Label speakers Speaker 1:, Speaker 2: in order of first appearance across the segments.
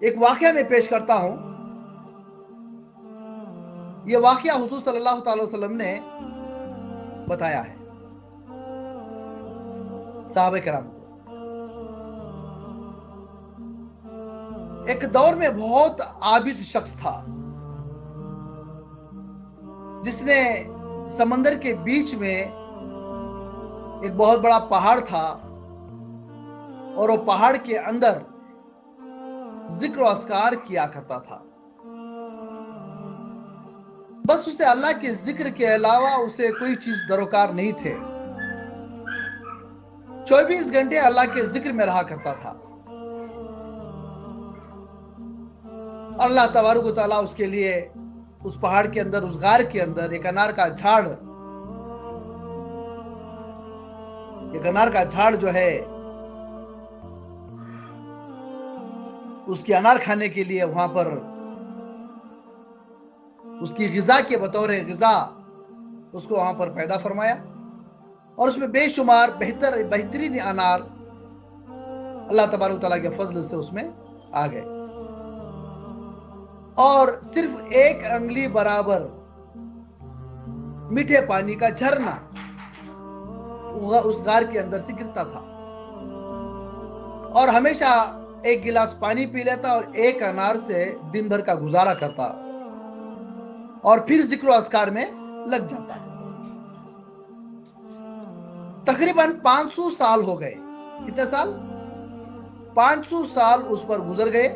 Speaker 1: ایک واقعہ میں پیش کرتا ہوں. یہ واقعہ حضور صلی اللہ تعالی وسلم نے بتایا ہے صحابہ کرام کو. ایک دور میں بہت عابد شخص تھا جس نے سمندر کے بیچ میں ایک بہت بڑا پہاڑ تھا اور وہ پہاڑ کے اندر ذکر و اذکار کیا کرتا تھا. بس اسے اللہ کے ذکر کے علاوہ اسے کوئی چیز دروکار نہیں تھے. 24 گھنٹے اللہ کے ذکر میں رہا کرتا تھا. اللہ تبارک و تعالیٰ اس کے لیے اس پہاڑ کے اندر، اس غار کے اندر ایک انار کا جھاڑ جو ہے اس کی انار کھانے کے لیے وہاں پر اس کی غذا کے بطور غذا اس کو وہاں پر پیدا فرمایا، اور اس میں بے شمار بہترین انار اللہ تبارک و تعالیٰ کے فضل سے اس میں آ گئے. اور صرف ایک انگلی برابر میٹھے پانی کا جھرنا اس غار کے اندر سے گرتا تھا، اور ہمیشہ ایک گلاس پانی پی لیتا اور ایک انار سے دن بھر کا گزارا کرتا اور پھر ذکر و اذکار میں لگ جاتا. تقریباً 500 سال ہو گئے. کتنے سال؟ 500 سال اس پر گزر گئے.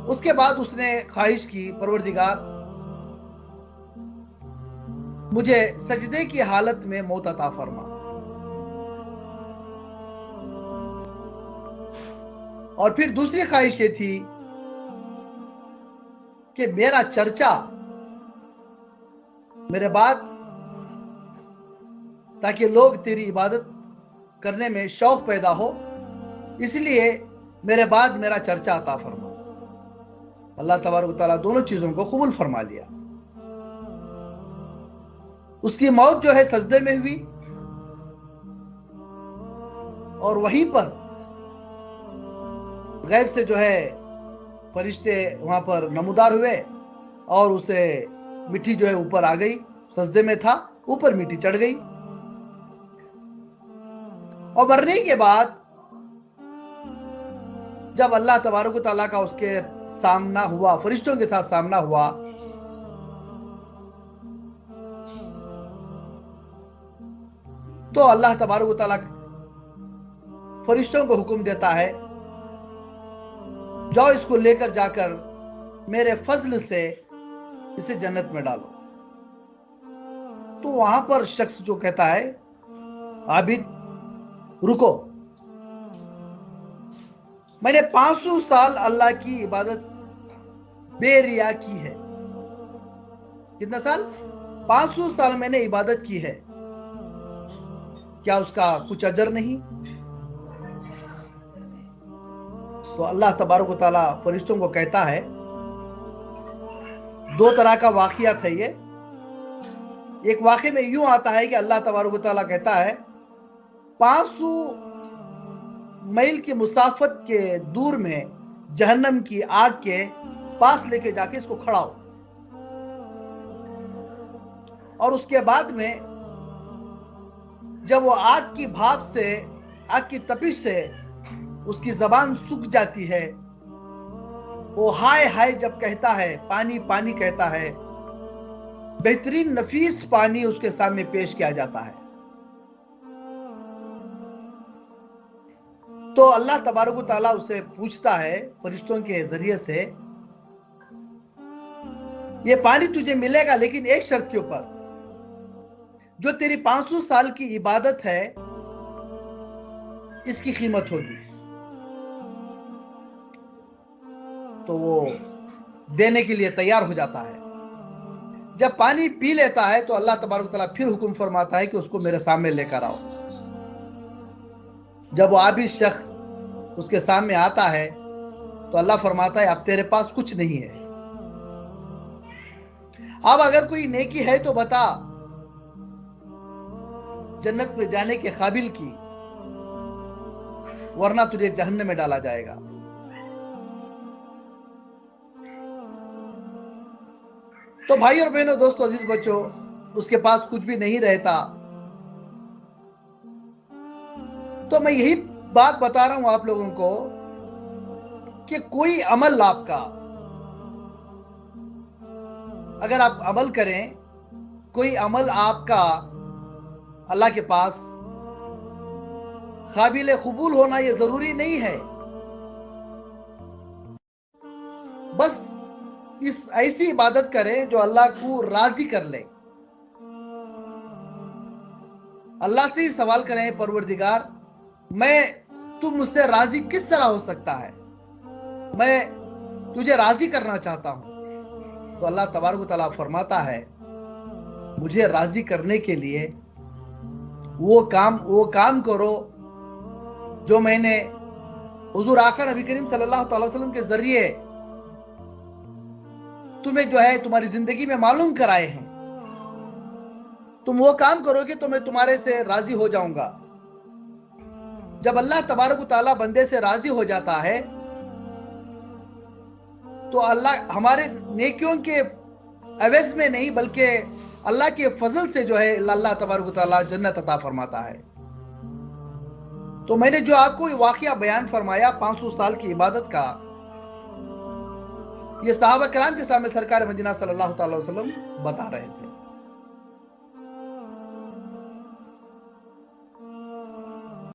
Speaker 1: اس کے بعد اس نے خواہش کی، پروردگار مجھے سجدے کی حالت میں موت عطا فرما. اور پھر دوسری خواہش یہ تھی کہ میرا چرچا میرے بعد، تاکہ لوگ تیری عبادت کرنے میں شوق پیدا ہو، اس لیے میرے بعد میرا چرچا عطا فرما. اللہ تبارک و تعالیٰ دونوں چیزوں کو قبول فرما لیا. اس کی موت جو ہے سجدے میں ہوئی، اور وہیں پر غیب سے جو ہے فرشتے وہاں پر نمودار ہوئے اور اسے مٹی جو ہے اوپر آ گئی. سجدے میں تھا، اوپر مٹی چڑھ گئی. اور مرنے کے بعد جب اللہ تبارک و تعالیٰ کا اس کے سامنا ہوا، فرشتوں کے ساتھ سامنا ہوا، تو اللہ تبارک و تعالیٰ فرشتوں کو حکم دیتا ہے، جاؤ اس کو لے کر جا کر میرے فضل سے اسے جنت میں ڈالو. تو وہاں پر شخص جو کہتا ہے، عابد رکو، میں نے 500 سال اللہ کی عبادت بے ریا کی ہے. کتنا سال؟ 500 سال میں نے عبادت کی ہے، کیا اس کا کچھ اجر نہیں؟ تو اللہ تبارک و تعالیٰ فرشتوں کو کہتا ہے، دو طرح کا واقعات ہے یہ. ایک واقعے میں یوں آتا ہے کہ اللہ تبارک و تعالیٰ کہتا ہے 500 میل کی مسافت کے دور میں جہنم کی آگ کے پاس لے کے جا کے اس کو کھڑا ہو، اور اس کے بعد میں جب وہ آگ کی بھاپ سے، آگ کی تپش سے اس کی زبان سوکھ جاتی ہے، وہ ہائے ہائے جب کہتا ہے، پانی پانی کہتا ہے، بہترین نفیس پانی اس کے سامنے پیش کیا جاتا ہے. تو اللہ تبارک و تعالیٰ اسے پوچھتا ہے فرشتوں کے ذریعے سے، یہ پانی تجھے ملے گا لیکن ایک شرط کے اوپر، جو تیری 500 سال کی عبادت ہے اس کی قیمت ہوگی. تو وہ دینے کے لیے تیار ہو جاتا ہے. جب پانی پی لیتا ہے تو اللہ تبارک و تعالیٰ پھر حکم فرماتا ہے کہ اس کو میرے سامنے لے کر آؤ. جب وہ عابد شخص اس کے سامنے آتا ہے تو اللہ فرماتا ہے اب تیرے پاس کچھ نہیں ہے، اب اگر کوئی نیکی ہے تو بتا، جنت میں جانے کے قابل کی، ورنہ تجھے جہنم میں ڈالا جائے گا. تو بھائی اور بہنوں، دوستوں، عزیز بچوں، اس کے پاس کچھ بھی نہیں رہتا. تو میں یہی بات بتا رہا ہوں آپ لوگوں کو کہ کوئی عمل آپ کا اگر آپ عمل کریں، کوئی عمل آپ کا اللہ کے پاس قابل قبول ہونا یہ ضروری نہیں ہے. بس اس ایسی عبادت کریں جو اللہ کو راضی کر لے. اللہ سے ہی سوال کریں، پروردگار تو مجھ سے راضی کس طرح ہو سکتا ہے؟ میں تجھے راضی کرنا چاہتا ہوں. تو اللہ تبارک و تعالیٰ فرماتا ہے، مجھے راضی کرنے کے لیے وہ کام کرو جو میں نے حضور آخر نبی کریم صلی اللہ تعالی وسلم کے ذریعے تمہیں جو ہے تمہاری زندگی میں معلوم کرائے ہیں. تم وہ کام کرو گے تو میں تمہارے سے راضی ہو جاؤں گا. جب اللہ تبارک و تعالیٰ بندے سے راضی ہو جاتا ہے تو اللہ ہمارے نیکیوں کے عوض میں نہیں بلکہ اللہ کے فضل سے جو ہے اللہ تبارک و تعالیٰ جنت عطا فرماتا ہے. تو میں نے جو آپ کو واقعہ بیان فرمایا 500 سال کی عبادت کا، یہ صحابہ کرام کے سامنے سرکار مدینہ صلی اللہ تعالی وسلم بتا رہے تھے.